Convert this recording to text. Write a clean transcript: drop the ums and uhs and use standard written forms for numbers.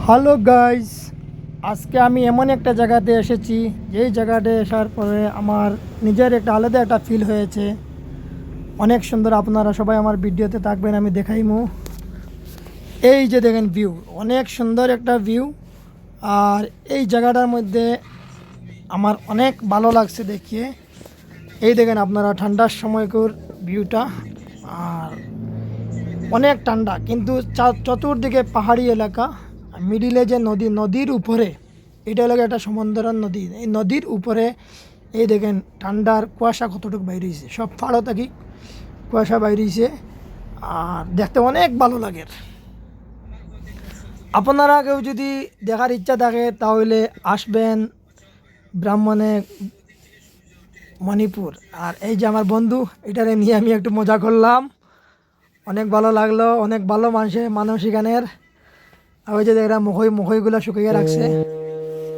Hello guys, আজকে আমি এমন একটা জায়গাতে এসেছি যেই জায়গাতে আসার পরে আমার নিজের একটা আলাদা একটা ফিল হয়েছে। অনেক সুন্দর, আপনারা সবাই আমার ভিডিওতে থাকবেন, আমি দেখাইমু। এই যে দেখেন ভিউ, অনেক সুন্দর একটা ভিউ। আর এই জায়গাটার মধ্যে আমার অনেক ভালো লাগছে দেখিয়ে। এই দেখেন আপনারা ঠান্ডার সময়কার ভিউটা। আর অনেক ঠান্ডা, কিন্তু চতুর্দিকে পাহাড়ি এলাকা। মিডিলে যে নদী, নদীর উপরে এটা হলো একটা সমুদ্রের নদী। এই নদীর উপরে এই দেখেন ঠান্ডার কুয়াশা কতটুকু বাইরে হয়েছে, সব ফাড়ো থাকি কুয়াশা বাইরে হয়েছে। আর দেখতে অনেক ভালো লাগে। আপনারা কেউ যদি দেখার ইচ্ছা থাকে তাহলে আসবেন ব্রাহ্মণে মণিপুর। আর এই যে আমার বন্ধু, এটারে নিয়ে আমি একটু মজা করলাম, অনেক ভালো লাগলো। অনেক ভালো মানুষ এখানের। আর ওই যে এরা মহইগুলো শুকিয়ে রাখছে।